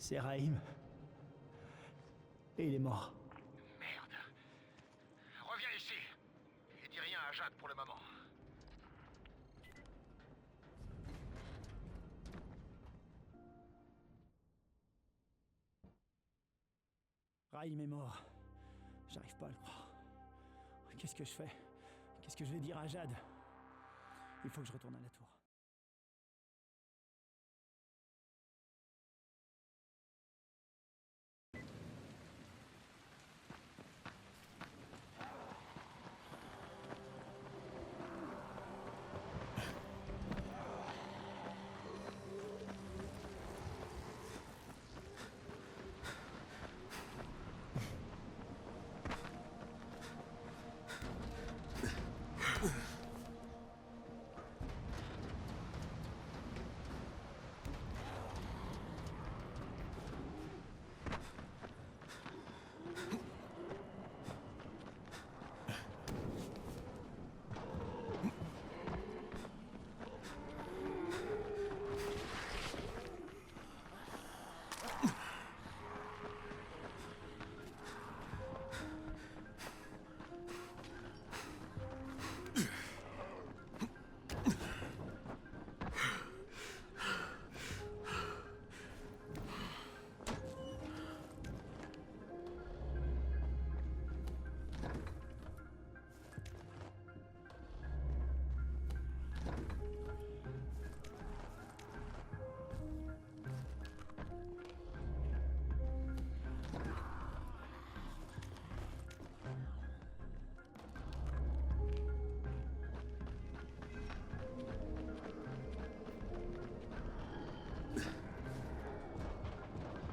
C'est Raïm. Et il est mort. Merde. Reviens ici. Et dis rien à Jade pour le moment. Raïm est mort. J'arrive pas à le croire. Qu'est-ce que je fais? Qu'est-ce que je vais dire à Jade? Il faut que je retourne à la tour.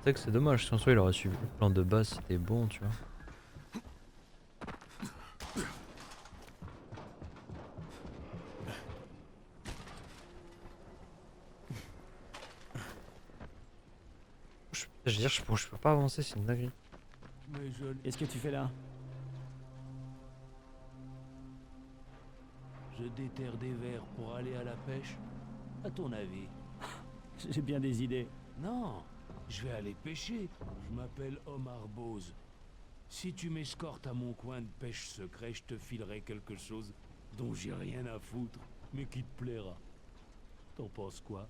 C'est vrai que c'est dommage, si en soi il aurait suivi le plan de base, c'était bon, tu vois. Je veux dire, je peux pas avancer, c'est une dinguerie. Qu'est-ce que tu fais là? Je déterre des vers pour aller à la pêche. À ton avis? J'ai bien des idées. Non, je vais aller pêcher. Je m'appelle Omar Bose. Si tu m'escortes à mon coin de pêche secret, je te filerai quelque chose dont j'ai rien à foutre, mais qui te plaira. T'en penses quoi?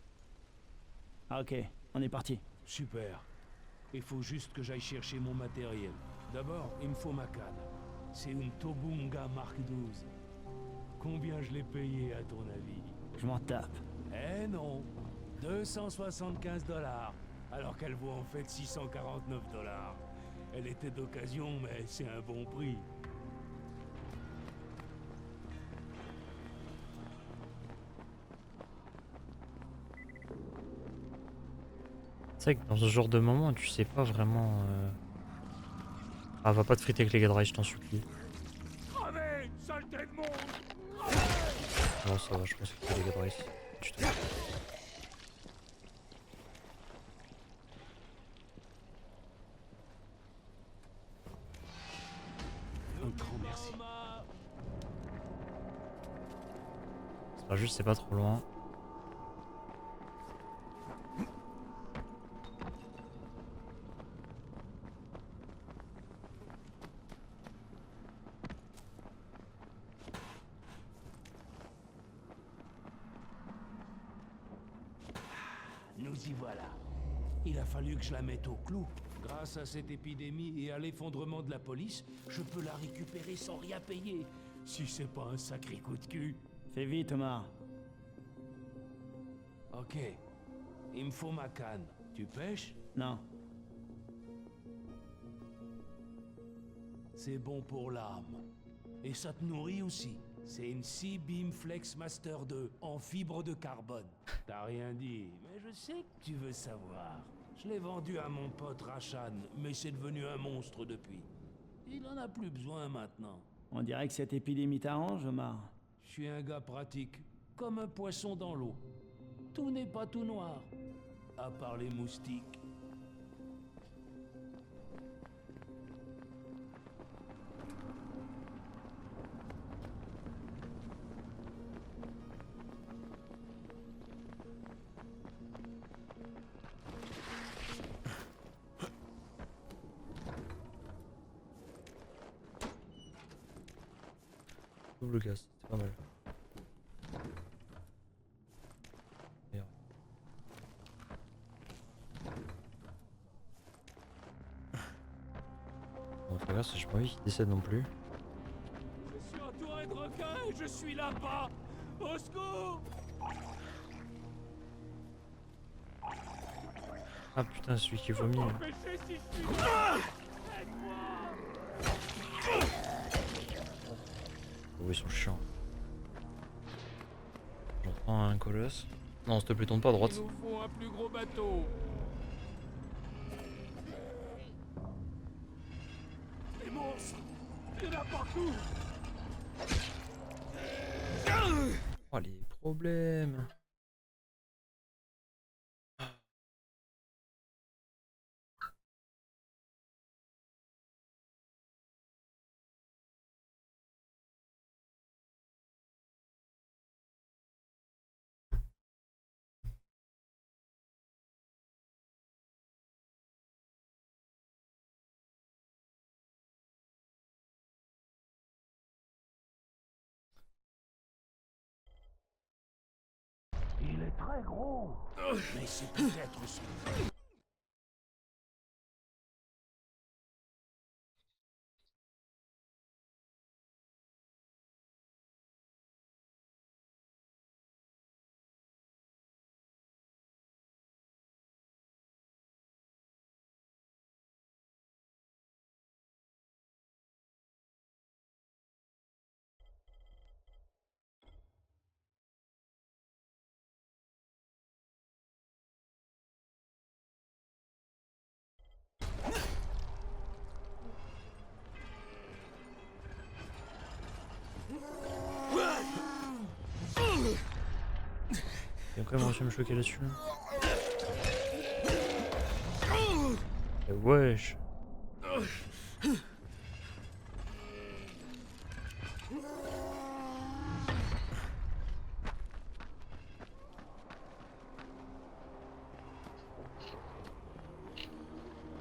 Ah ok, on est parti. Super. Il faut juste que j'aille chercher mon matériel. D'abord, il me faut ma canne. C'est une Tobunga Mark XII. Combien je l'ai payé à ton avis? Je m'en tape. Eh non, 275 $, alors qu'elle vaut en fait 649 $. Elle était d'occasion, mais c'est un bon prix. C'est vrai que dans ce genre de moment, tu sais pas vraiment... Ah, va pas te friter avec les gars je t'en supplie. Crevez, saleté de monde! Non, ça va, je pense que c'est les gars tu te... Un grand merci. C'est pas juste, c'est pas trop loin. Nous y voilà. Il a fallu que je la mette au clou. Grâce à cette épidémie et à l'effondrement de la police, je peux la récupérer sans rien payer. Si c'est pas un sacré coup de cul. Fais vite, Omar. Ok. Il me faut ma canne. Tu pêches? Non. C'est bon pour l'âme. Et ça te nourrit aussi. C'est une C-Beam Flex Master 2 en fibre de carbone. T'as rien dit, mais je sais que tu veux savoir. Je l'ai vendu à mon pote Rachan, mais c'est devenu un monstre depuis. Il en a plus besoin maintenant. On dirait que cette épidémie t'arrange, Omar. Je suis un gars pratique, comme un poisson dans l'eau. Tout n'est pas tout noir, à part les moustiques. Double gaz, c'est pas mal. Merde. Bon, faut regarder, j'ai pas envie qu'il décède non plus. Je suis entouré de requins et je suis là-bas. Au secours! Ah putain, celui qui vomit. Empêchez si je suis là. Aide-moi! Oh, ils sont chiants. J'en prends un colosse. Non, s'il te plaît, tourne pas à droite. Il nous faut un plus gros bateau. Les monstres! Il y en a partout! Oh, les problèmes. Il est très gros. Mais c'est peut-être son... Il a quand même réussi à me choquer là-dessus. Eh wesh.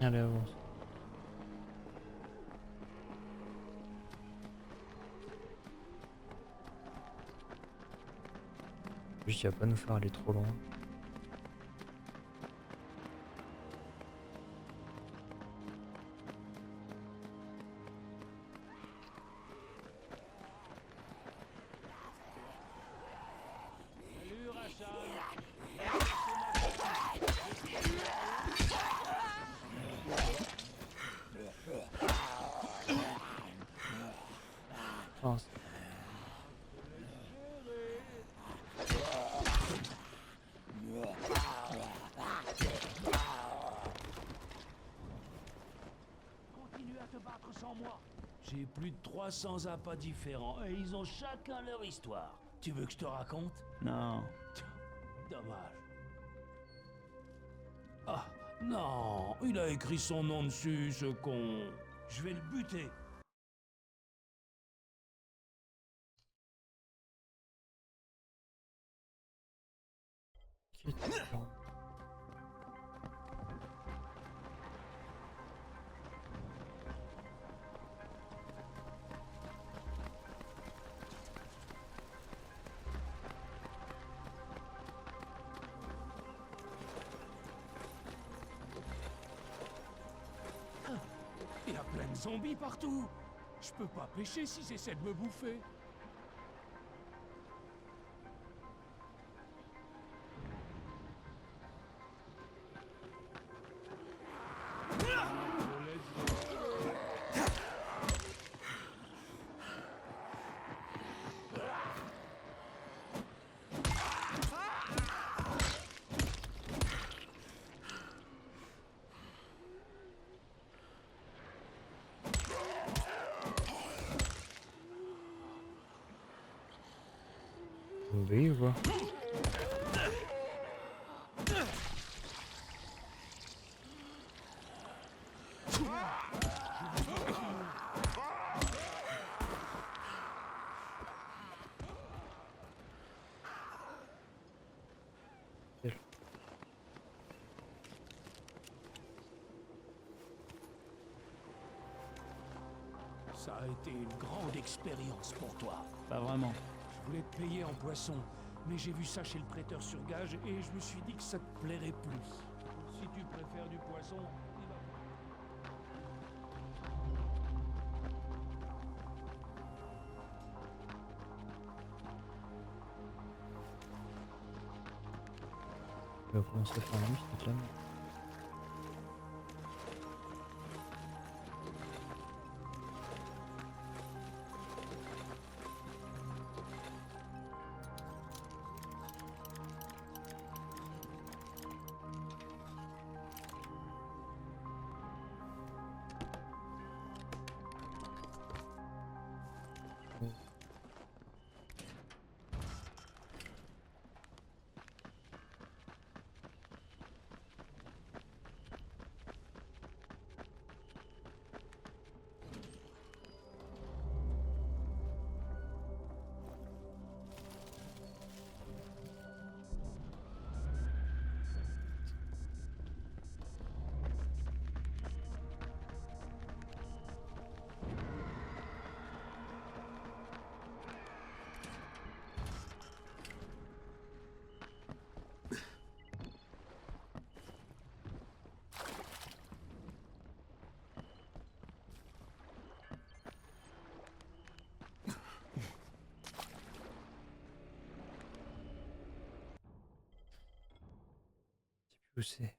Allez, avance. Juste, il va pas nous faire aller trop loin. Salut, Rachel. Ah, Continue à te battre sans moi. J'ai plus de 300 appâts différents et ils ont chacun leur histoire. Tu veux que je te raconte? Non. Dommage. Ah, non, il a écrit son nom dessus, ce con. Je vais le buter. Il y a plein de zombies partout. Je peux pas pêcher s'ils essaient de me bouffer. oui, ou quoi? Ça a été une grande expérience pour toi. Pas vraiment. Je voulais te payer en poisson, mais j'ai vu ça chez le prêteur sur gage et je me suis dit que ça te plairait plus. Si tu préfères du poisson, il va... Il va commencer à faire nuit, cette lame. Où c'est?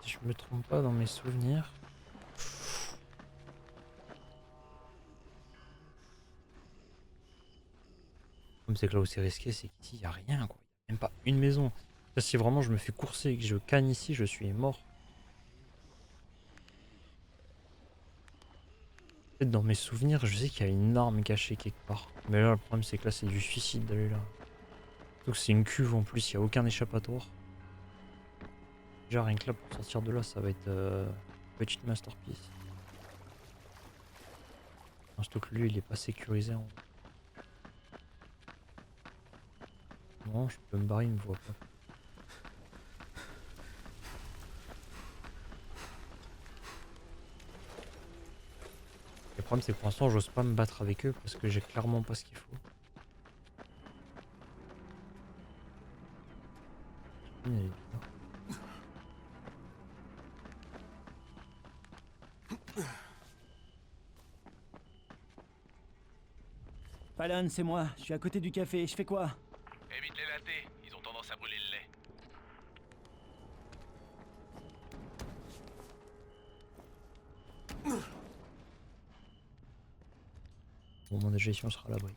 Si je me trompe pas dans mes souvenirs. Comme c'est que là où c'est risqué, c'est qu'ici il n'y a rien, quoi. Y a même pas une maison. Ça, si vraiment je me fais courser et que je cagne ici, je suis mort. Peut-être dans mes souvenirs, je sais qu'il y a une arme cachée quelque part. Mais là, le problème, c'est que là, c'est du suicide d'aller là. Surtout que c'est une cuve en plus, il n'y a aucun échappatoire. Déjà, rien que là, pour sortir de là, ça va être petite masterpiece. Surtout que lui, il est pas sécurisé en haut. Non, je peux me barrer, il me voit pas. Le problème, c'est que pour l'instant, j'ose pas me battre avec eux parce que j'ai clairement pas ce qu'il faut. Il est là. Fallon, c'est moi. Je suis à côté du café. Je fais quoi? Évite les latés, ils ont tendance à brûler le lait. Au moment de gestion, on sera à l'abri.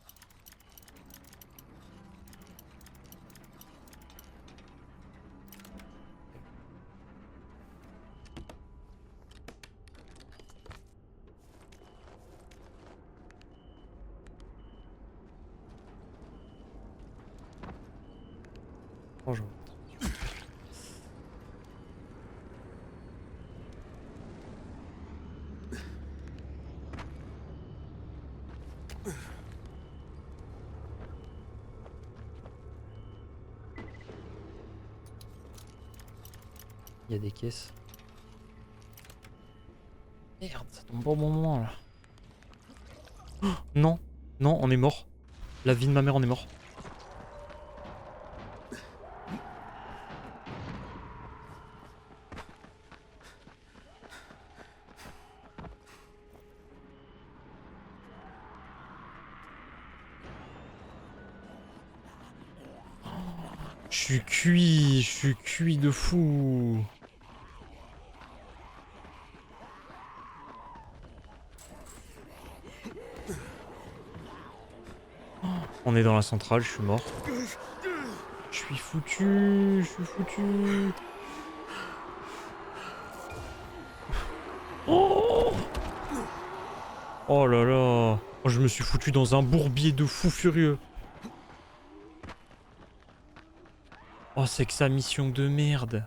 Bonjour. Il y a des caisses. Merde, ça tombe pas au bon moment là. Oh, non, non, on est mort. La vie de ma mère, on est mort. Je suis cuit de fou. On est dans la centrale, je suis mort. Je suis foutu, je suis foutu. Oh, oh là là. Oh, je me suis foutu dans un bourbier de fou furieux. Oh, c'est que sa mission de merde.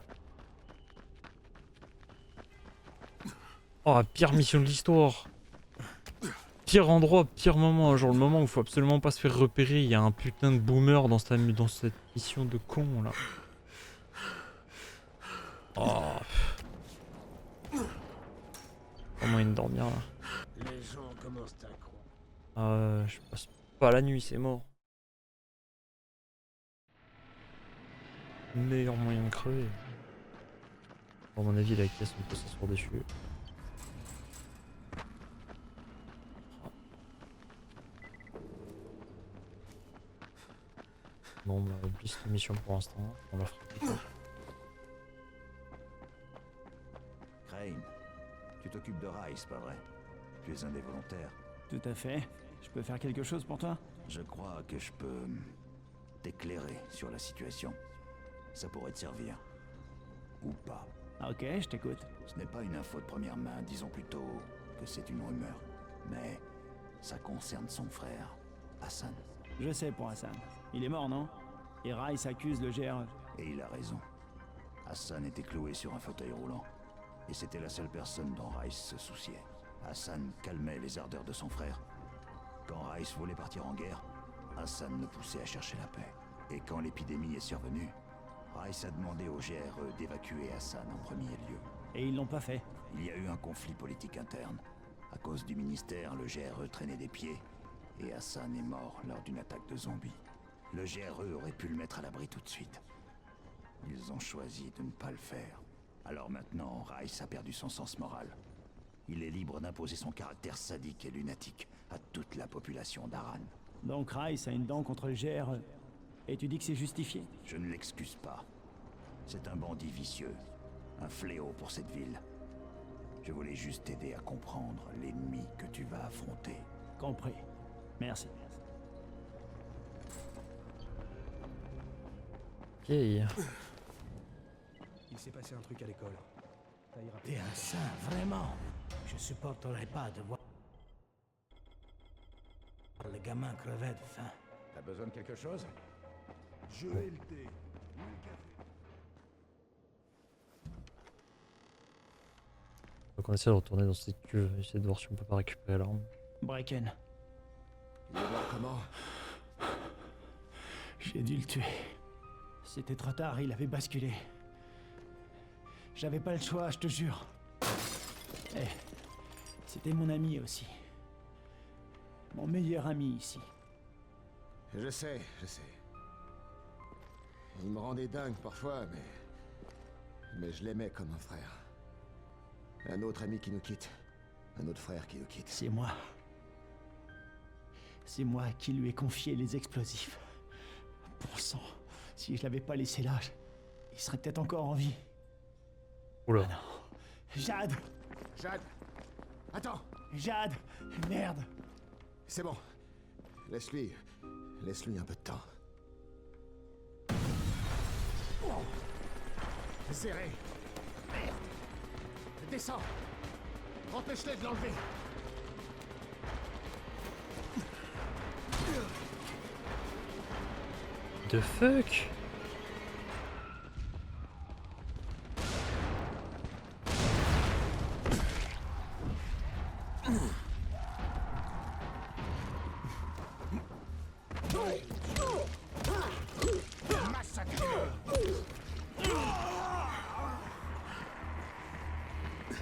Oh, pire mission de l'histoire. Pire endroit, pire moment. Genre le moment où il faut absolument pas se faire repérer. Il y a un putain de boomer dans cette mission de con là. Oh. Pas moyen de dormir là. Les gens commencent à croire. Je passe pas la nuit, c'est mort. Meilleur moyen de crever. À mon avis, la caisse, on peut s'asseoir dessus. Bon, bah, oublie cette mission pour l'instant. On la fera plus tard. Crane, tu t'occupes de Rice, pas vrai? Tu es un des volontaires. Tout à fait. Je peux faire quelque chose pour toi? Je crois que je peux t'éclairer sur la situation. Ça pourrait te servir. Ou pas. Ah, ok, je t'écoute. Ce n'est pas une info de première main, disons plutôt que c'est une rumeur. Mais ça concerne son frère, Hassan. Je sais pour Hassan. Il est mort, non? Et Rice accuse le GRE. Et il a raison. Hassan était cloué sur un fauteuil roulant. Et c'était la seule personne dont Rice se souciait. Hassan calmait les ardeurs de son frère. Quand Rice voulait partir en guerre, Hassan le poussait à chercher la paix. Et quand l'épidémie est survenue, Rice a demandé au GRE d'évacuer Hassan en premier lieu. Et ils l'ont pas fait. Il y a eu un conflit politique interne. À cause du ministère, le GRE traînait des pieds. Et Hassan est mort lors d'une attaque de zombies. Le GRE aurait pu le mettre à l'abri tout de suite. Ils ont choisi de ne pas le faire. Alors maintenant, Rice a perdu son sens moral. Il est libre d'imposer son caractère sadique et lunatique à toute la population d'Aran. Donc Rice a une dent contre le GRE. Et tu dis que c'est justifié? Je ne l'excuse pas. C'est un bandit vicieux. Un fléau pour cette ville. Je voulais juste t'aider à comprendre l'ennemi que tu vas affronter. Compris. Merci. Ok. Il s'est passé un truc à l'école. Ça ira. T'es un saint, vraiment. Je supporterai pas de voir le gamin crever de faim. T'as besoin de quelque chose? Je vais le thé. Donc on essaie de retourner dans cette cuve, essayer de voir si on peut pas récupérer l'arme. Bracken. Il est mort comment? J'ai dû le tuer. C'était trop tard, il avait basculé. J'avais pas le choix, je te jure. Eh, c'était mon ami aussi. Mon meilleur ami ici. Je sais. Il me rendait dingue parfois, mais je l'aimais comme un frère. Un autre ami qui nous quitte. Un autre frère qui nous quitte. C'est moi. C'est moi qui lui ai confié les explosifs. Bon sang, si je l'avais pas laissé là, il serait peut-être encore en vie. Oula. Non. Jade! Jade! Attends! Jade! Merde! C'est bon. Laisse-lui un peu de temps. Serré! Merde! Descends! Empêche-les de l'enlever! The fuck?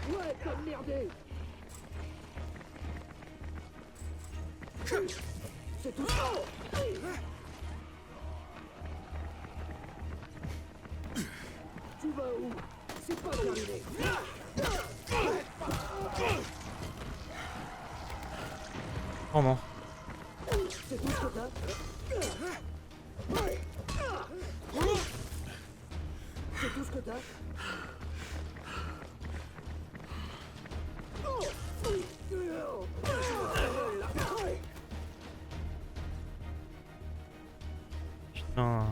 Ouais, comme merdé. C'est tout. Tu vas où? C'est pas terminé. Oh non. C'est tout ce que t'as? C'est tout ce que t'as? Putain.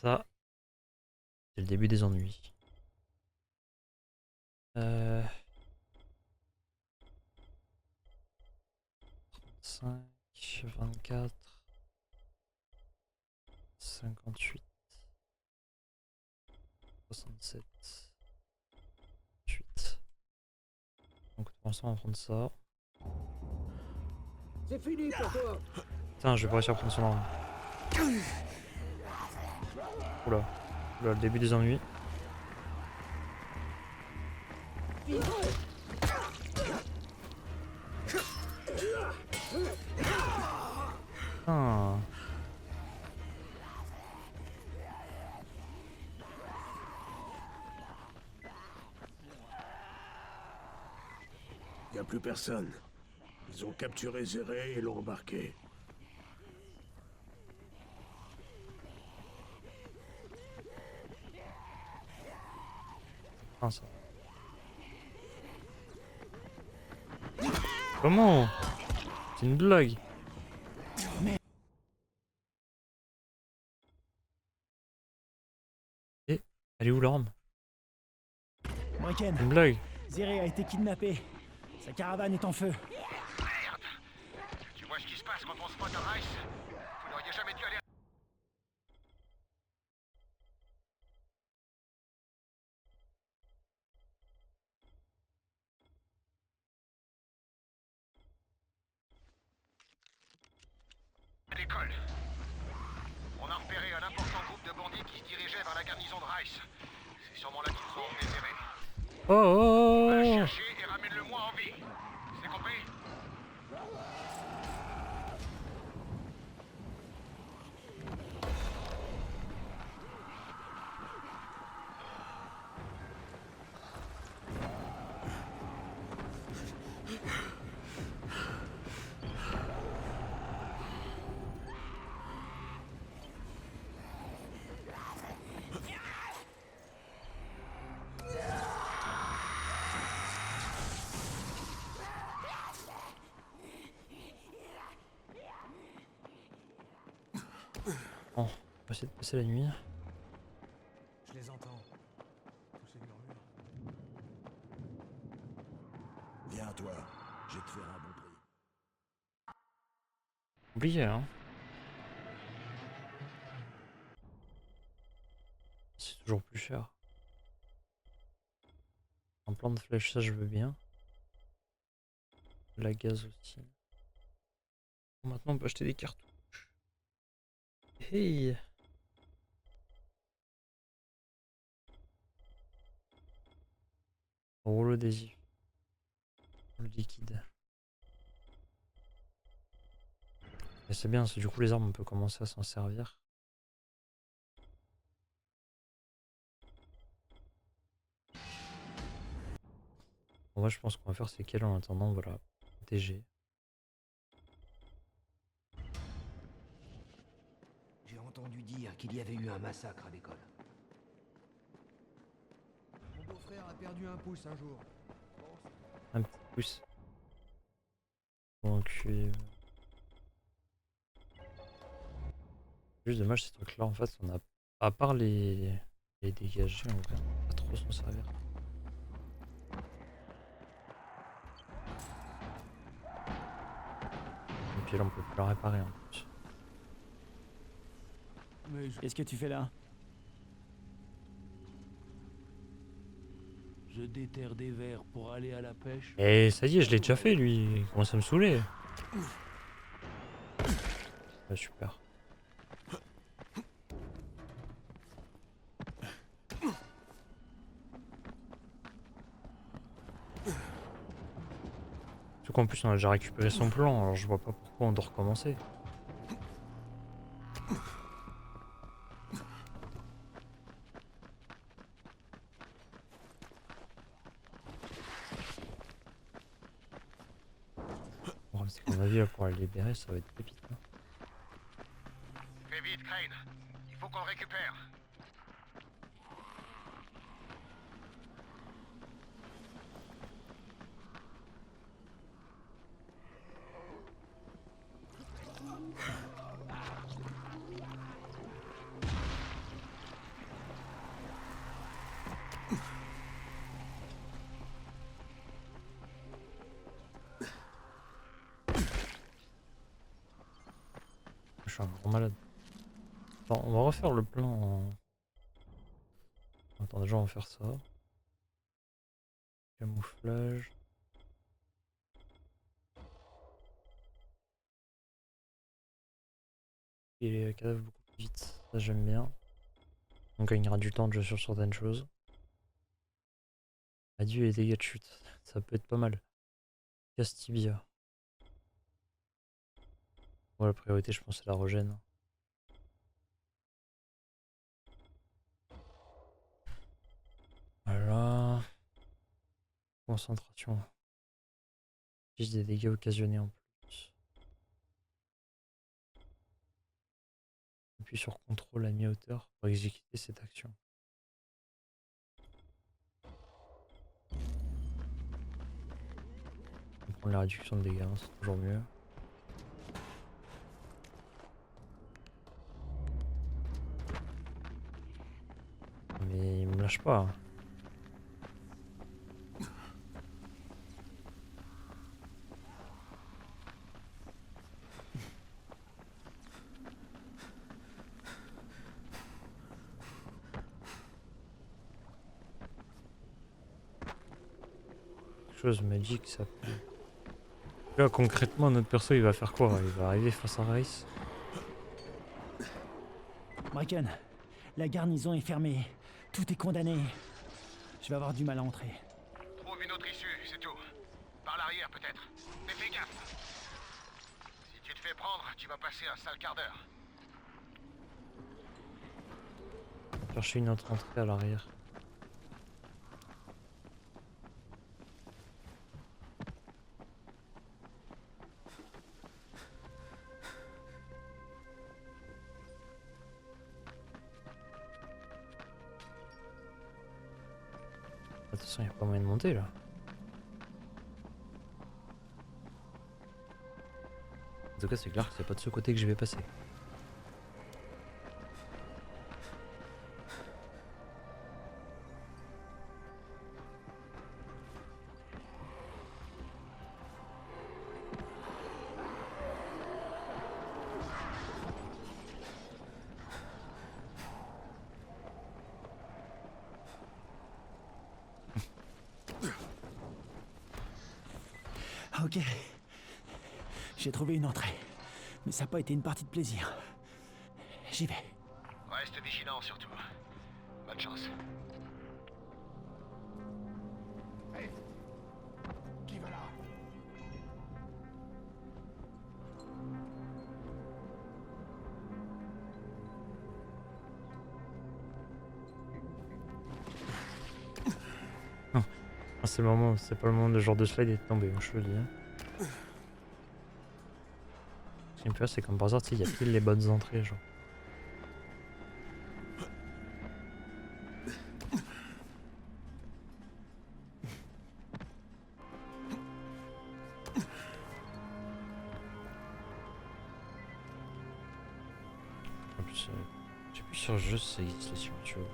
Ça, c'est le début des ennuis. 35, 24, 58, 67, 8. Donc pour l'instant on va prendre ça. C'est fini pour toi. Putain, je vais pas réussir à prendre son arme. Oula. Oula, le début des ennuis. Putain. Y a plus personne. Ils ont capturé Zéré et l'ont embarqué. Putain, ça. Comment? C'est une blague. Et elle est où l'arme? Bracken, Une blague. Zéré a été kidnappé. Sa caravane est en feu. Merde. Tu vois ce qui se passe quand on spot un Rice? Vous n'auriez jamais dû aller à l'école. On a repéré un important groupe de bandits qui se dirigeait vers la garnison de Rice. C'est sûrement là qu'ils ont désiré. Oh, oh, Va le oh. chercher et ramène-le-moi en vie. C'est compris? Bon, on va essayer de passer la nuit. Je les entends. Toucher le murmure. Viens, toi. Je vais te faire un bon prix. Oublié, hein. C'est toujours plus cher. Un plan de flèche, ça je veux bien. La gaz aussi. Bon, maintenant on peut acheter des cartouches. Hey! Rouleau adhésif. Le liquide. Et c'est bien, c'est du coup les armes on peut commencer à s'en servir. En vrai je pense qu'on va faire c'est qu'elle en attendant, voilà. DG. J'ai entendu dire qu'il y avait eu un massacre à l'école. Mon beau-frère a perdu un pouce un jour. Un petit pouce. Bon cuivre. Juste dommage ces trucs là en fait on a. À part les dégager on va pas trop s'en servir. Et puis là on peut plus la réparer en plus. Mais Qu'est-ce que tu fais là? je déterre des vers pour aller à la pêche. Et ça y est je l'ai déjà fait lui, il commence à me saouler. Ah, super. Surtout qu'en plus on a déjà récupéré son plan, alors je vois pas pourquoi on doit recommencer. Bon, c'est qu'à mon avis là pour la libérer ça va être pépite. Hein. Fais vite, Crane. Il faut qu'on le récupère. suis un grand malade. Bon, on va refaire le plan en... Attends, déjà on va faire ça. Camouflage. Et les cadavres beaucoup plus vite, ça j'aime bien. On gagnera du temps déjà sur certaines choses. Adieu les dégâts de chute, ça peut être pas mal. Castibia. Bon, la priorité je pense c'est la régène. Voilà. Concentration. Juste des dégâts occasionnés en plus. Appuie sur contrôle à mi-hauteur pour exécuter cette action. On prend la réduction de dégâts, hein, c'est toujours mieux. Mais il me lâche pas. Hein. Quelque chose me dit que ça peut... Là concrètement notre perso il va faire quoi? Il va arriver face à Rice. Bracken, la garnison est fermée. Tout est condamné. Je vais avoir du mal à entrer. Trouve une autre issue, c'est tout. Par l'arrière peut-être. Mais fais gaffe. Si tu te fais prendre, tu vas passer un sale quart d'heure. Chercher une autre entrée à l'arrière. De toute façon, il n'y a pas moyen de monter là. En tout cas, c'est clair que c'est pas de ce côté que je vais passer. Ok. J'ai trouvé une entrée. Mais ça n'a pas été une partie de plaisir. J'y vais. Reste vigilant surtout. Bonne chance. Hey, qui va là? Ah, c'est le moment, c'est pas le moment de genre de slide est tombé, moi je te le dis. Hein. Ce qui me fait c'est comme par hasard, tu sais, il y a pile les bonnes entrées, genre. En plus, j'appuie sur le jeu, ça existe là-dessus, tu vois.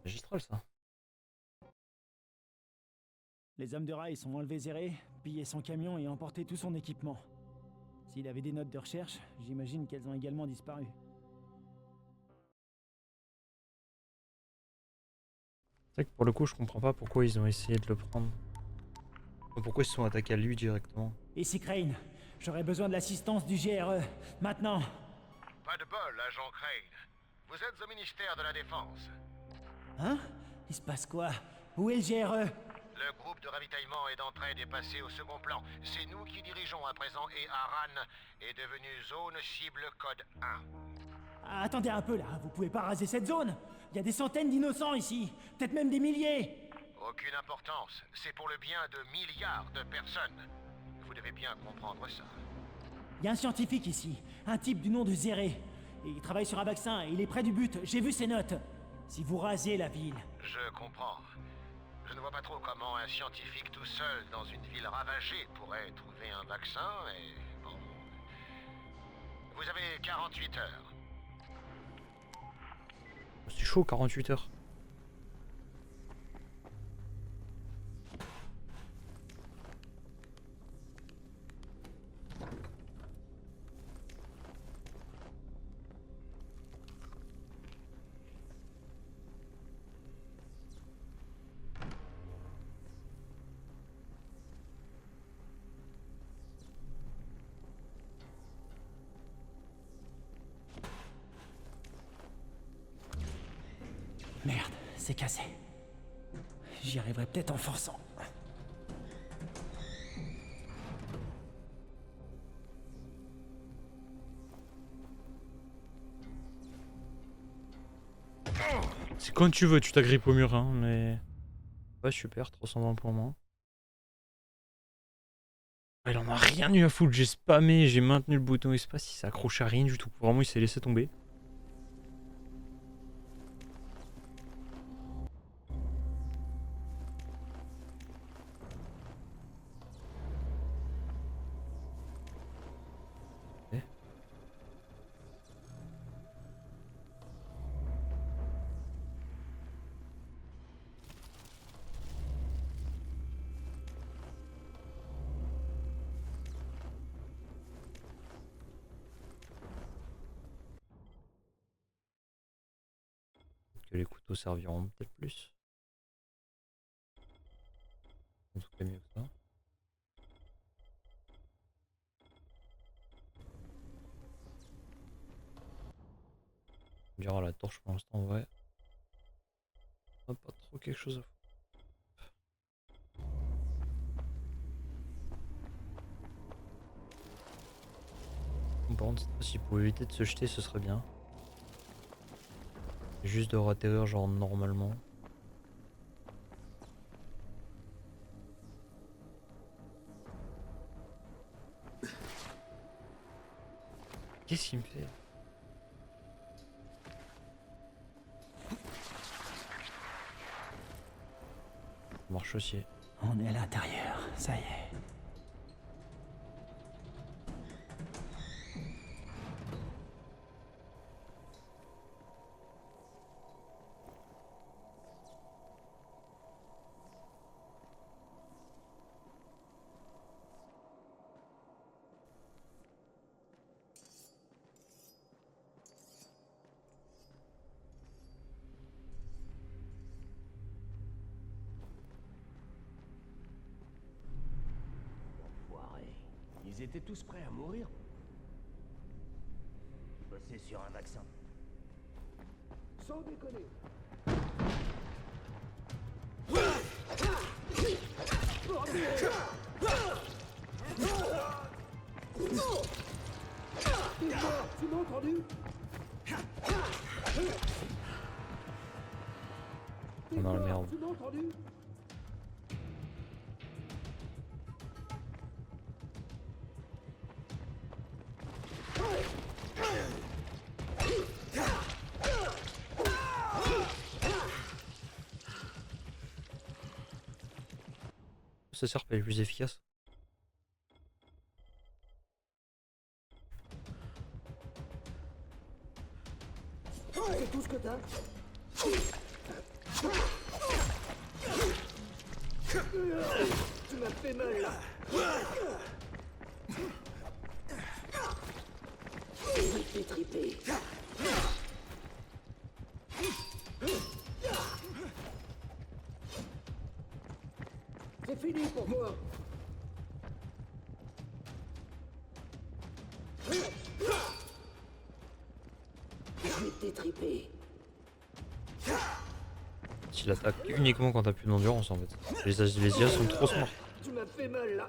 Magistral ça. Les hommes de Rice ont enlevé Zéré, pillé son camion et emporté tout son équipement. S'il avait des notes de recherche, j'imagine qu'elles ont également disparu. C'est vrai que pour le coup, je comprends pas pourquoi ils ont essayé de le prendre. Pourquoi ils se sont attaqués à lui directement. Ici Crane, j'aurais besoin de l'assistance du GRE, maintenant. Pas de bol, agent Crane. Vous êtes au ministère de la Défense. Hein? Il se passe quoi? Où est le GRE? Le groupe de ravitaillement et d'entraide est passé au second plan. C'est nous qui dirigeons à présent et Aran est devenu zone cible code 1. Ah, attendez un peu là, vous pouvez pas raser cette zone. Il y a des centaines d'innocents ici, peut-être même des milliers. Aucune importance, c'est pour le bien de milliards de personnes. Vous devez bien comprendre ça. Il y a un scientifique ici, un type du nom de Zéré. Et il travaille sur un vaccin et il est près du but, j'ai vu ses notes. Si vous rasez la ville... Je comprends. Je ne vois pas trop comment un scientifique tout seul dans une ville ravagée pourrait trouver un vaccin et... bon... Vous avez 48 heures. C'est chaud, 48 heures. Merde, c'est cassé. J'y arriverai peut-être en forçant. C'est quand tu veux, tu t'agrippes au mur, hein, mais... Ouais, super, 320 pour moi. Il en a rien eu à foutre, j'ai spammé, j'ai maintenu le bouton espace, il s'est accroché à rien du tout. Vraiment, il s'est laissé tomber. Que les couteaux serviront peut-être plus. En tout cas mieux que ça. On dira la torche pour l'instant, ouais. On a pas trop quelque chose à faire. Par contre, si pour éviter de se jeter, ce serait bien. Juste de ratterrir genre normalement. Qu'est-ce qu'il me fait? Ça marche aussi. On est à l'intérieur, ça y est. Ils étaient tous prêts à mourir. Bosser sur un vaccin. Sans déconner. Tu m'as entendu? On est dans la merde. Tu m'as entendu? Ça sert pas les plus efficaces. C'est tout ce que t'as. Tu m'as fait mal là. Je vais t'étriper. C'est fini pour moi. Je vais t'étriper. Il attaque uniquement quand t'as plus d'endurance en fait. Les IA sont trop smart. Tu m'as fait mal là.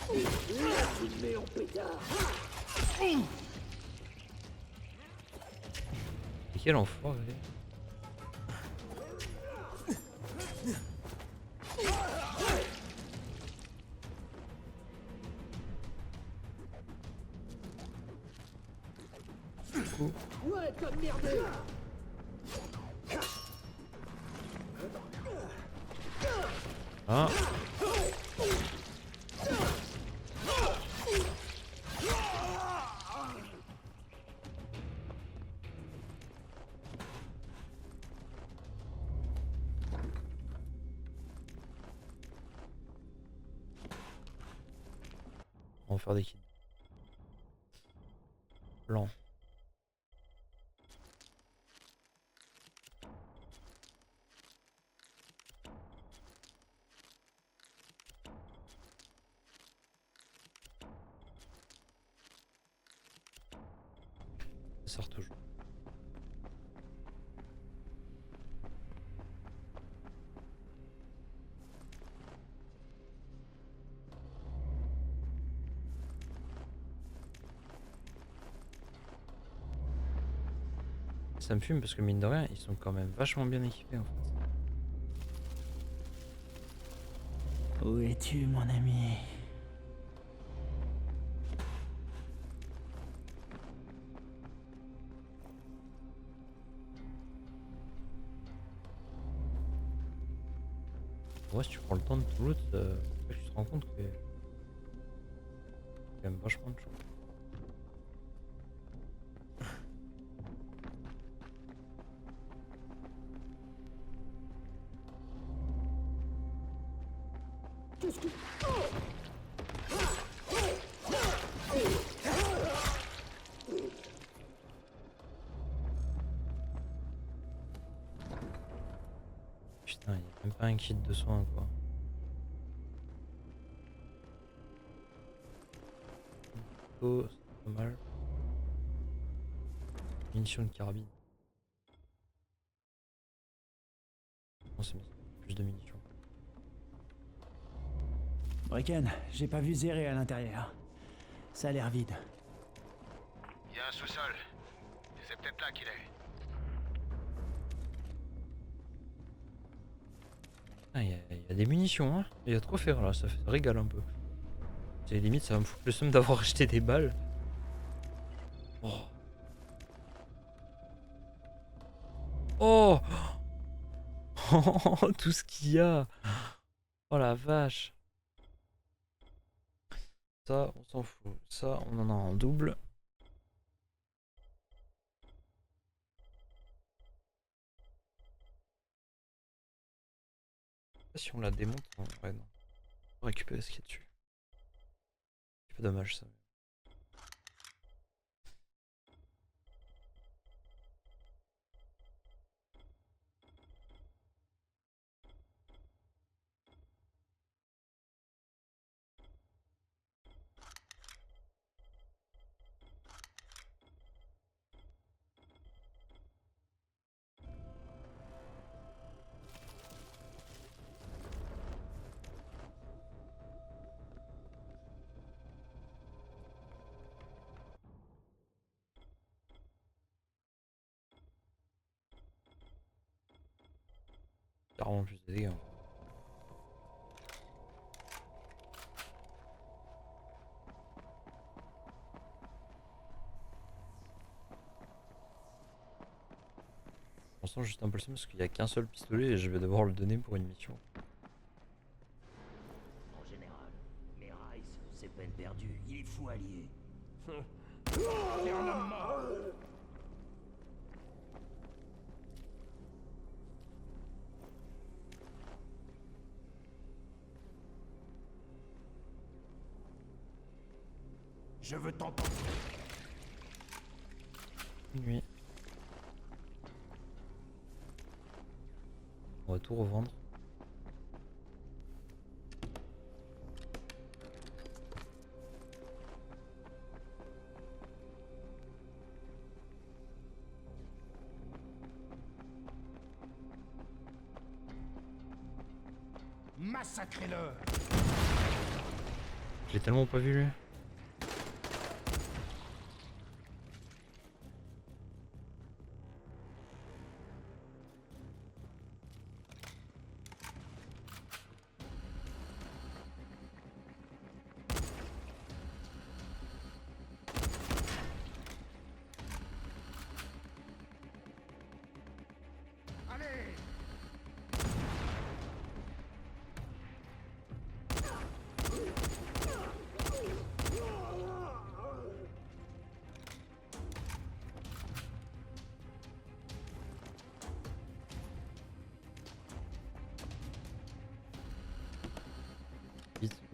Là, tu me mets en pétard. Et quel enfoiré. Ouais, t'as merdé. Ah. On va faire des kills. Blanc. Ça sort toujours. Ça me fume parce que mine de rien, ils sont quand même vachement bien équipés en fait. Où es-tu, mon ami? Ouais, si tu prends le temps de tout loot, tu te rends compte que c'est quand même vachement de choses. Qu'est-ce que... Putain, il n'y a même pas un kit de soin quoi. Oh, c'est pas mal. Munitions de carabine. On s'est mis plus de munitions. Brecken, j'ai pas vu Zéré à l'intérieur. Ça a l'air vide. Il y a un sous-sol. C'est peut-être là qu'il est. Ah, il y a des munitions, hein. Il y a de quoi faire là, ça régale un peu. C'est limite, ça va me foutre le seum d'avoir acheté des balles. Oh. Oh. Oh, tout ce qu'il y a. Oh la vache. Ça, on s'en fout. Ça, on en a en double. Si on la démonte, ouais, non. On va récupérer ce qu'il y a dessus. C'est un peu dommage ça. Carrément plus de dégâts. Pour l'instant, juste un peu le seum parce qu'il n'y a qu'un seul pistolet et je vais devoir le donner pour une mission. En général, mais Rice, c'est peine perdue. Il est fou allié. Je veux t'entendre. Nuit. On va tout revendre. Massacrez-le. Je l'ai tellement pas vu lui.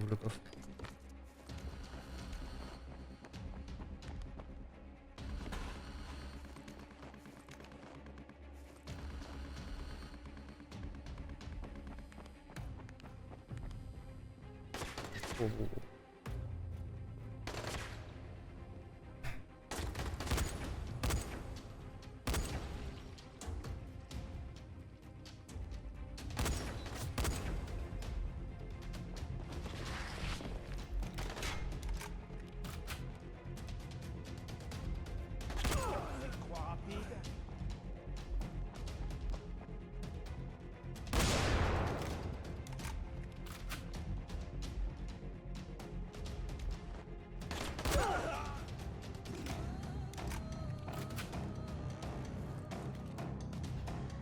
Ouvre le coffre. Oh, oh, oh.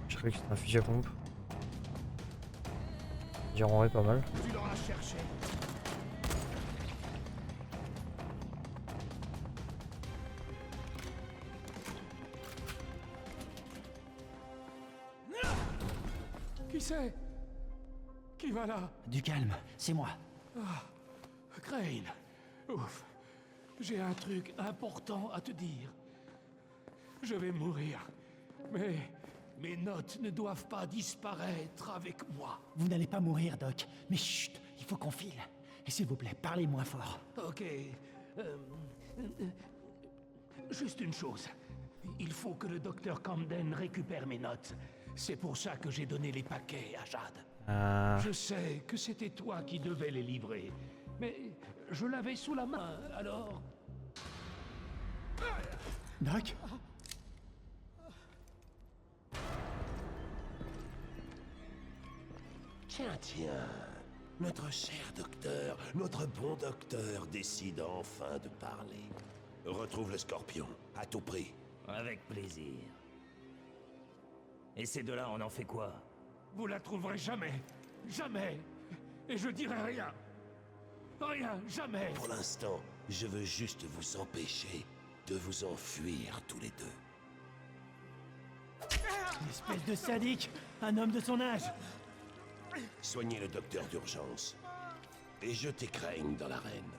Je croyais que c'était un fusil à pompe. Dire en vrai pas mal. Tu l'auras cherché. Qui c'est? Qui va là? Du calme, c'est moi. Ah, Crane. Ouf. J'ai un truc important à te dire. Je vais mourir. Mais mes notes ne doivent pas disparaître avec moi. Vous n'allez pas mourir, Doc. Mais chut, il faut qu'on file. Et s'il vous plaît, parlez moins fort. Ok. Juste une chose. Il faut que le docteur Camden récupère mes notes. C'est pour ça que j'ai donné les paquets à Jade. Je sais que c'était toi qui devais les livrer. Mais je l'avais sous la main, alors... Doc? Tiens. Notre cher docteur, notre bon docteur décide enfin de parler. Retrouve le scorpion, à tout prix. Avec plaisir. Et ces deux-là, on en fait quoi? Vous la trouverez jamais. Jamais. Et je dirai rien. Rien, jamais. Pour l'instant, je veux juste vous empêcher de vous enfuir tous les deux. Espèce de sadique! Un homme de son âge! Soignez le docteur d'urgence. Et jetez Crane dans l'arène.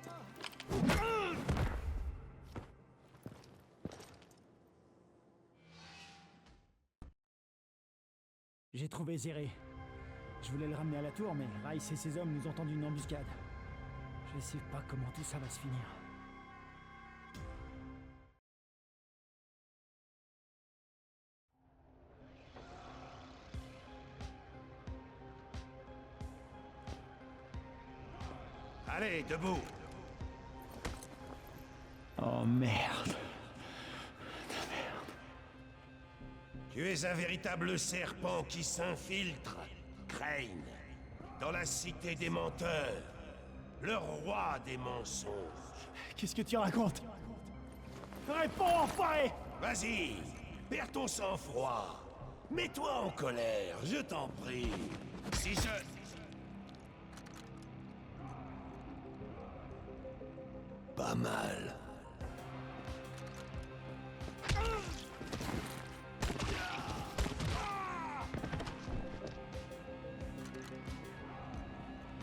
J'ai trouvé Zéré. Je voulais le ramener à la tour, mais Rice et ses hommes nous ont tendu une embuscade. Je sais pas comment tout ça va se finir. Allez, debout! Oh merde. Tu es un véritable serpent qui s'infiltre, Crane, dans la cité des menteurs, le roi des mensonges. Qu'est-ce que tu racontes? Réponds, enfoiré! Vas-y, perds ton sang-froid. Mets-toi en colère, je t'en prie. Si je... Pas mal.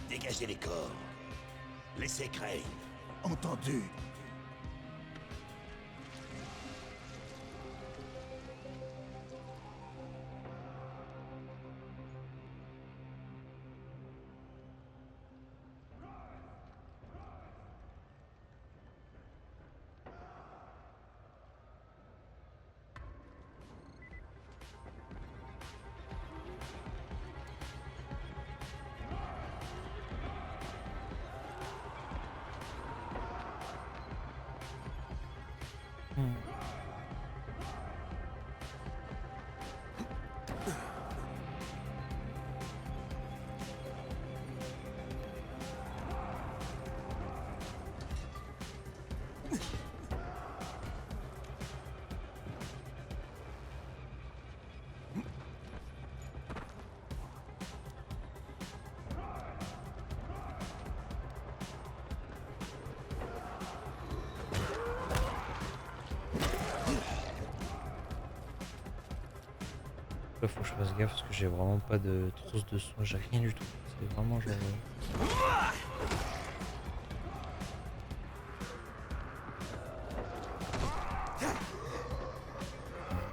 Dégagez les corps. Laissez Crane. Entendu. Là, faut que je fasse gaffe parce que j'ai vraiment pas de trousse de soin, j'ai rien du tout. C'est vraiment genre.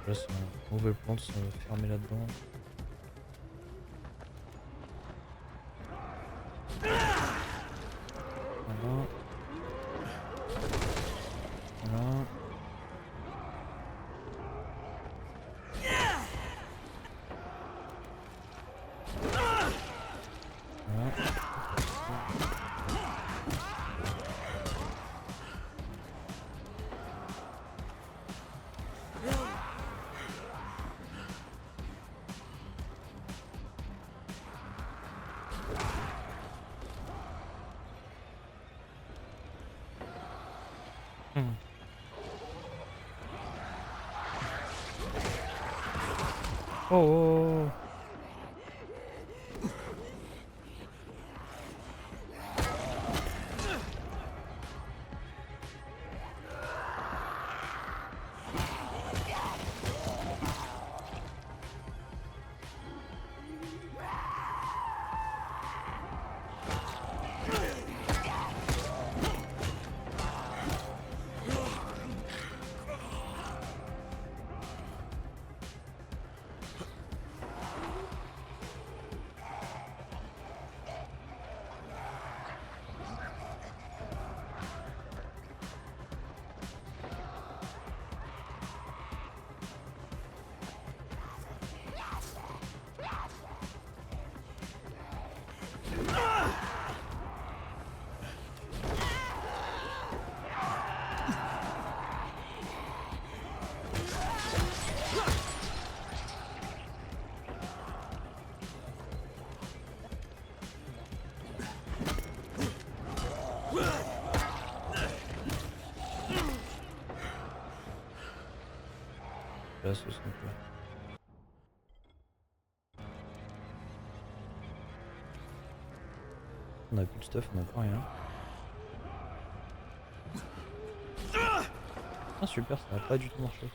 Là c'est un mauvais plan de se fermer là-dedans. Voilà. Voilà. Oh, oh, oh. Là, ce serait quoi? On a plus de stuff, on n'a pas rien. Ah super, ça n'a pas du tout marché.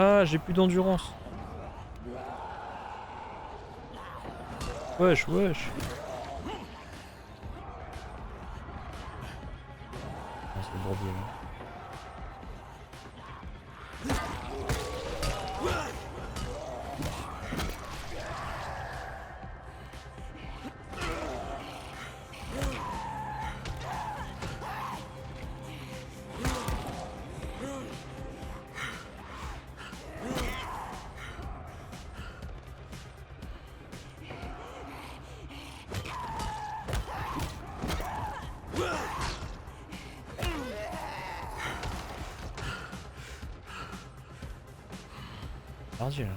Ah, j'ai plus d'endurance. Wesh, wesh. Ah, c'est le bordel. Pardi là.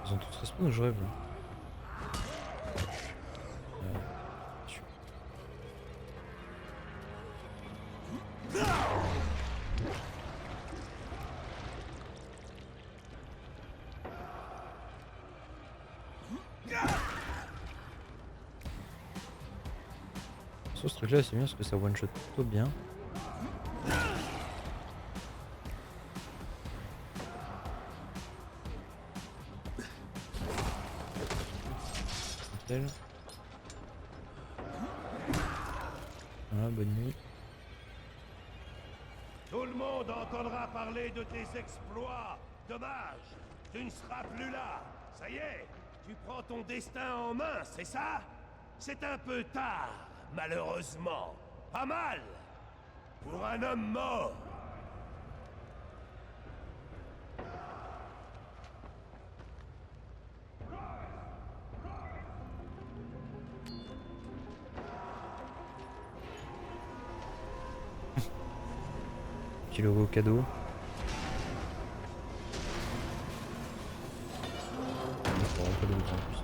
Ils ont tous respawn ou je rêve là? Ce truc là c'est bien parce que ça one shot plutôt bien. Nickel. Voilà, bonne nuit. Tout le monde entendra parler de tes exploits. Dommage, tu ne seras plus là. Ça y est, tu prends ton destin en main, c'est ça? C'est un peu tard, malheureusement. Pas mal pour un homme mort. Petit logo cadeau. de loot en plus.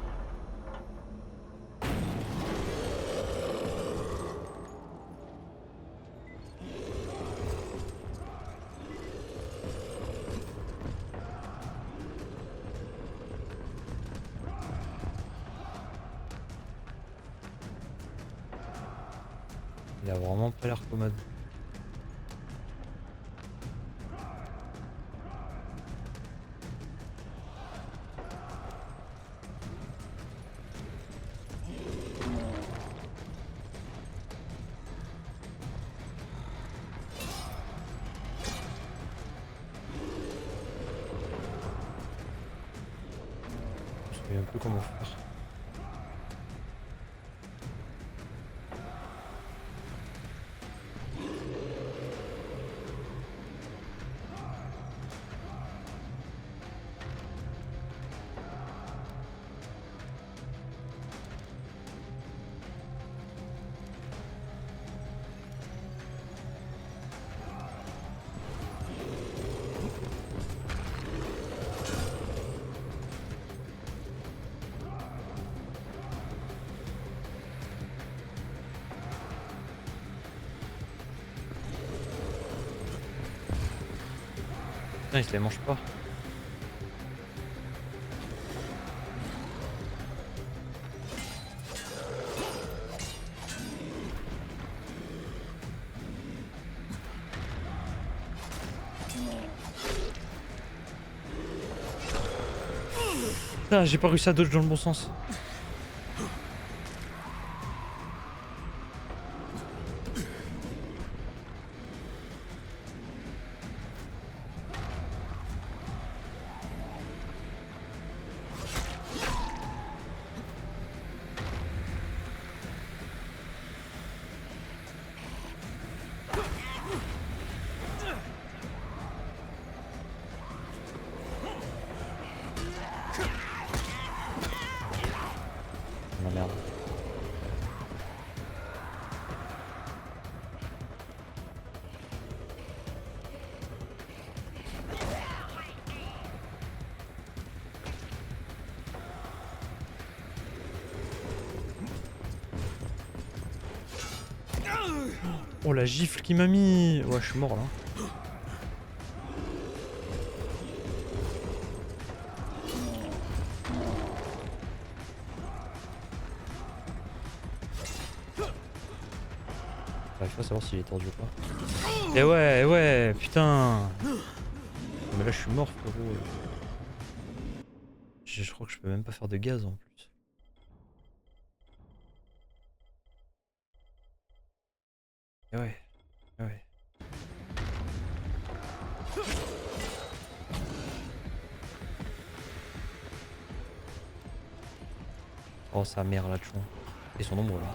Il a vraiment pas l'air commode. Je sais un peu comment faire. Putain, il se les mange pas. Putain, j'ai pas réussi à dodge dans le bon sens. Oh merde. Oh la gifle qui m'a mis. Ouais, je suis mort là. J'arrive pas à savoir s'il est tordu ou pas. Eh ouais, putain. Mais là je suis mort frérot. Je crois que je peux même pas faire de gaz en plus. Eh ouais, eh ouais. Oh sa mère là, tchon. Et son ombre là.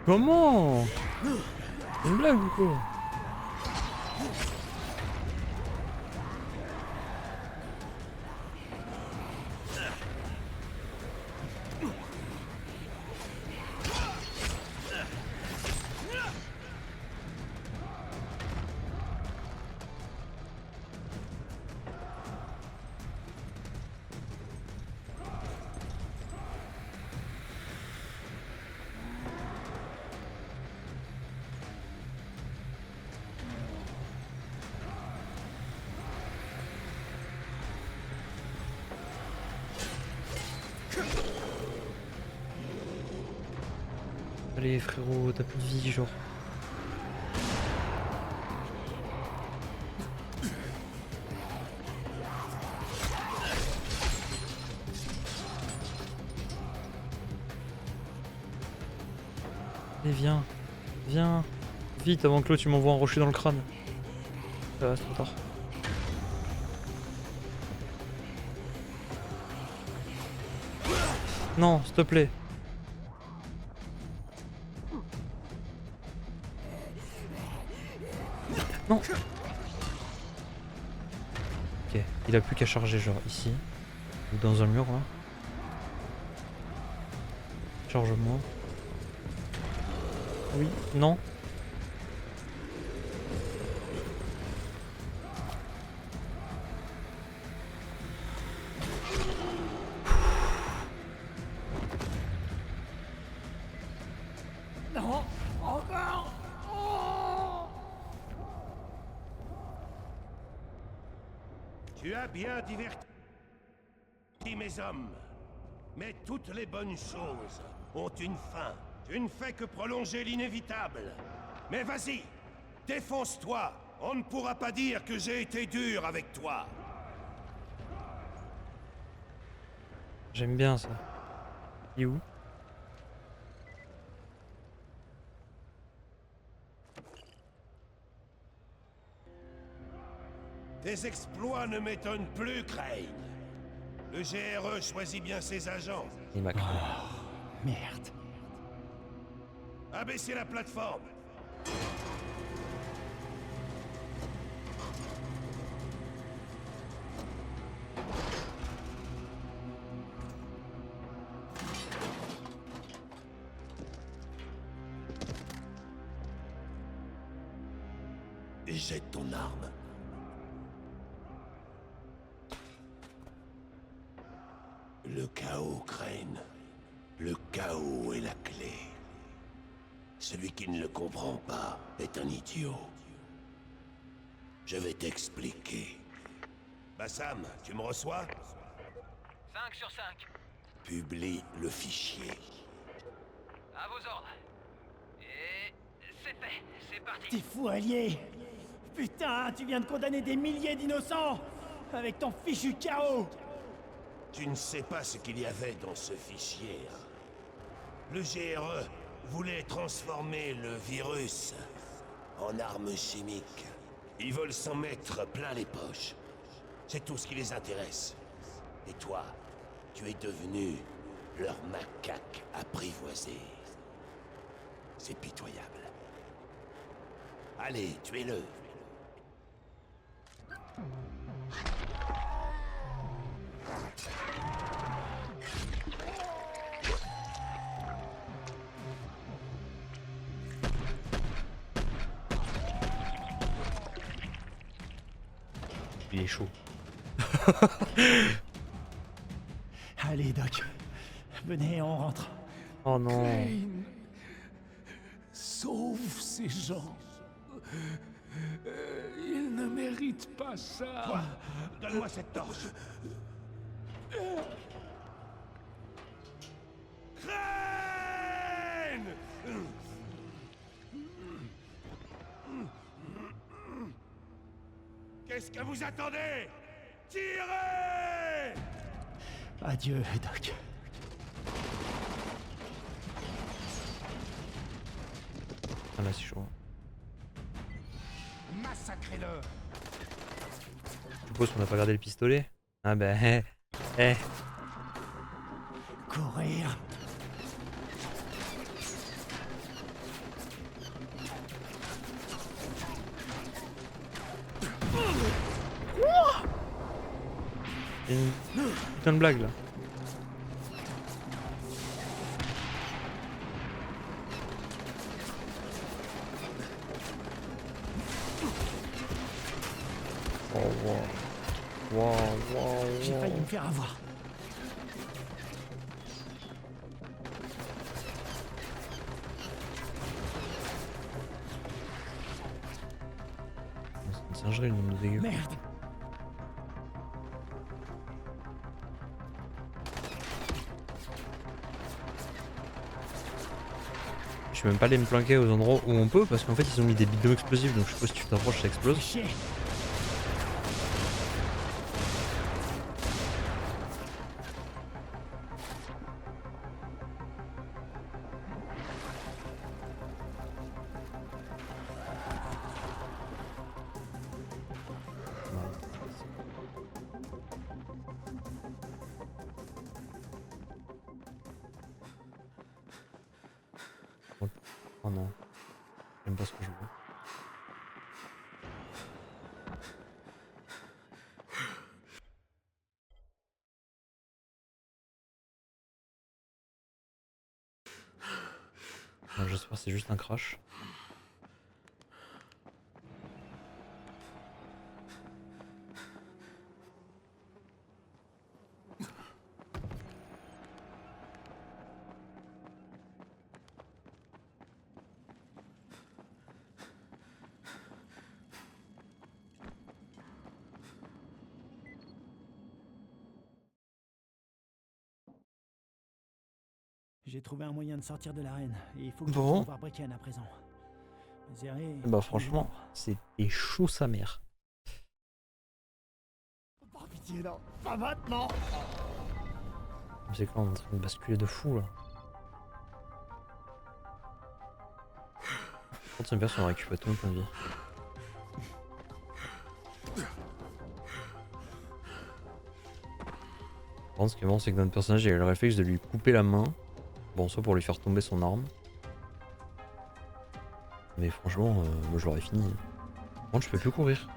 Comment? C'est une blague ou quoi? Allez frérot, t'as plus de vie genre. Allez viens, viens, vite avant que l'autre tu m'envoies un rocher dans le crâne. Ça va, c'est trop tard. Non, s'il te plaît. Non. Ok, il a plus qu'à charger genre ici. Ou dans un mur là. Charge-moi. Oui, non. Non, encore. Oh. Tu as bien diverti mes hommes. Mais toutes les bonnes choses ont une fin. Tu ne fais que prolonger l'inévitable. Mais vas-y, défonce-toi. On ne pourra pas dire que j'ai été dur avec toi. J'aime bien ça. Il est où? Tes exploits ne m'étonnent plus, Crane. Le GRE choisit bien ses agents. Il m'a cru. Merde. Abaissez la plateforme. Et jette ton arme. Le chaos, Crane. Le chaos est la clé. Celui qui ne le comprend pas est un idiot. Je vais t'expliquer. Bassam, tu me reçois? 5 sur 5. Publie le fichier. À vos ordres. Et c'est fait. C'est parti. T'es fou, allié. Putain, tu viens de condamner des milliers d'innocents avec ton fichu chaos. Tu ne sais pas ce qu'il y avait dans ce fichier. Le GRE voulait transformer le virus en arme chimique. Ils veulent s'en mettre plein les poches. C'est tout ce qui les intéresse. Et toi, tu es devenu leur macaque apprivoisé. C'est pitoyable. Allez, tuez-le. Il est chaud. Allez, Doc. Venez, on rentre. Oh non. Crane, sauve ces gens. Ils ne méritent pas ça. Toi, donne-moi cette torche. Crane! Qu'est-ce que vous attendez? Tirez! Adieu, Doc. Ah là c'est chaud. Massacrez-le. Je suppose qu'on n'a pas gardé le pistolet. Ah ben eh. Courir. C'est une putain de blague là. Oh wow. Wow, wow, J'ai wow. failli me faire avoir. C'est une singerie le nombre de dégâts. Merde. Je peux même pas aller me planquer aux endroits où on peut parce qu'en fait ils ont mis des bidons explosifs donc je sais pas si tu t'approches ça explose. Chier. Oh non. J'aime pas ce que je vois. J'espère que c'est juste un crash. J'ai trouvé un moyen de sortir de l'arène et il faut que je Bon. retourne voir Brecken à présent. Zéré, Bah franchement, c'était chaud sa mère. par pitié, non, pas maintenant. C'est quoi, on est en train de basculer de fou là. Par contre, c'est bien si on récupère tout le point de vie. Par contre, ce qui est marrant, c'est que notre personnage il a le réflexe de lui couper la main. Bon, soit pour lui faire tomber son arme. Mais franchement, moi je l'aurais fini. Par contre, je peux plus courir.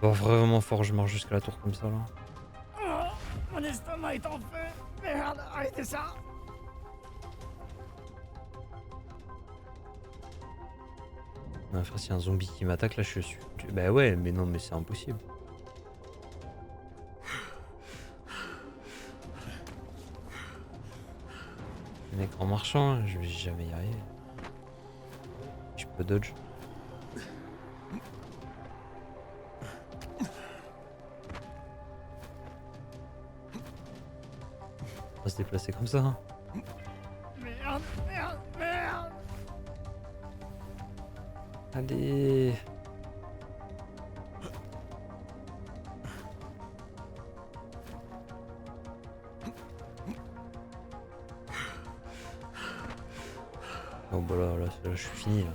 Oh, vraiment fort, je marche jusqu'à la tour comme ça là. Oh, mon estomac est en feu. Merde, arrêtez ça. Non, frère, s'il y a un zombie qui m'attaque là, je suis. Bah ouais, mais non, mais c'est impossible. Mec, en marchant, je vais jamais y arriver. Je peux dodge. On va se déplacer comme ça. Hein. Merde, merde, merde. Allez. Oh bah là, je suis fini là.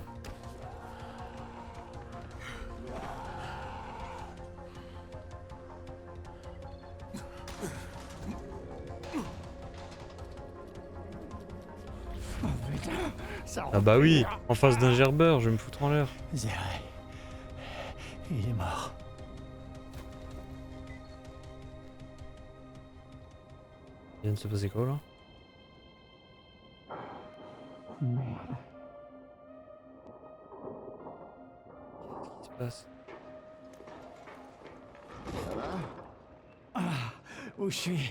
Oh putain, ça Ah bah oui, en face d'un gerbeur, je vais me foutre en l'air. Zéré, il est mort. Il vient de se passer quoi là? Merde. Qu'est-ce qui se passe? Ça va? Ah, où je suis?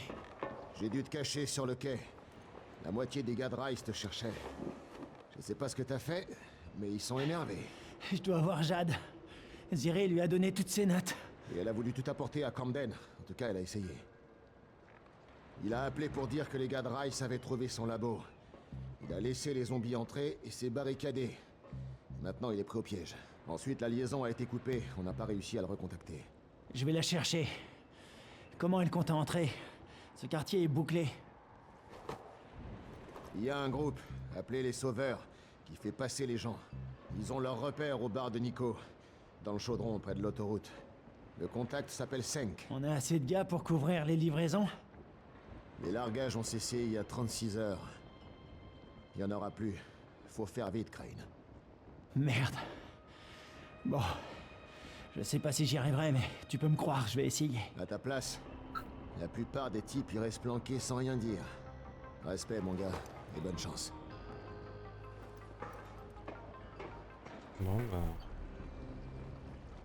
J'ai dû te cacher sur le quai. La moitié des gars de Rice te cherchaient. Je sais pas ce que t'as fait, mais ils sont énervés. Je dois voir Jade. Zéré lui a donné toutes ses notes. Et elle a voulu tout apporter à Camden. En tout cas, elle a essayé. Il a appelé pour dire que les gars de Rice avaient trouvé son labo. Il a laissé les zombies entrer et s'est barricadé. Maintenant, il est pris au piège. Ensuite, la liaison a été coupée. On n'a pas réussi à le recontacter. Je vais la chercher. Comment elle compte entrer? Ce quartier est bouclé. Il y a un groupe, appelé les Sauveurs, qui fait passer les gens. Ils ont leur repère au bar de Nico, dans le chaudron près de l'autoroute. Le contact s'appelle Senk. On a assez de gars pour couvrir les livraisons? Les largages ont cessé il y a 36 heures. Il y en aura plus. Faut faire vite, Crane. Merde. Bon. Je sais pas si j'y arriverai, mais tu peux me croire, je vais essayer. À ta place, la plupart des types y restent planqués sans rien dire. Respect, mon gars, et bonne chance. Bon bah.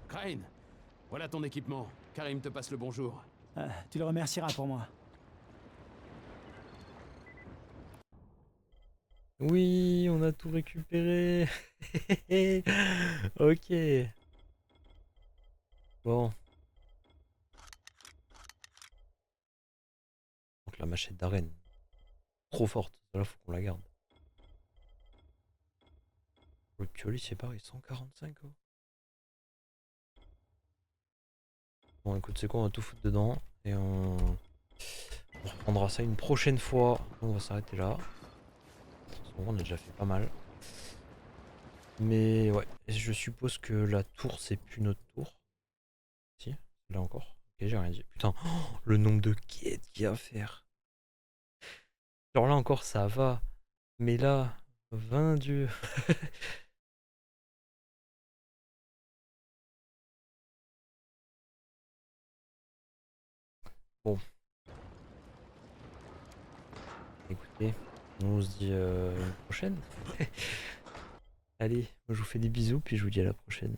Crane, voilà ton équipement. Karim te passe le bonjour. Tu le remercieras pour moi. Oui, on a tout récupéré. Ok. Bon. Donc la machette d'arène. Trop forte. Là, faut qu'on la garde. Le piolet, c'est pareil, 145. Oh. Bon, écoute, c'est quoi, on va tout foutre dedans. Et on reprendra ça une prochaine fois. On va s'arrêter là. On a déjà fait pas mal. Mais ouais, je suppose que la tour, c'est plus notre tour. Si, là encore. Ok, j'ai rien dit. Putain, oh, le nombre de quêtes qu'il y a à faire. Genre là encore, ça va. Mais là, 20 dieux. Bon. Écoutez, On se dit à une prochaine. Allez, moi je vous fais des bisous, puis je vous dis à la prochaine.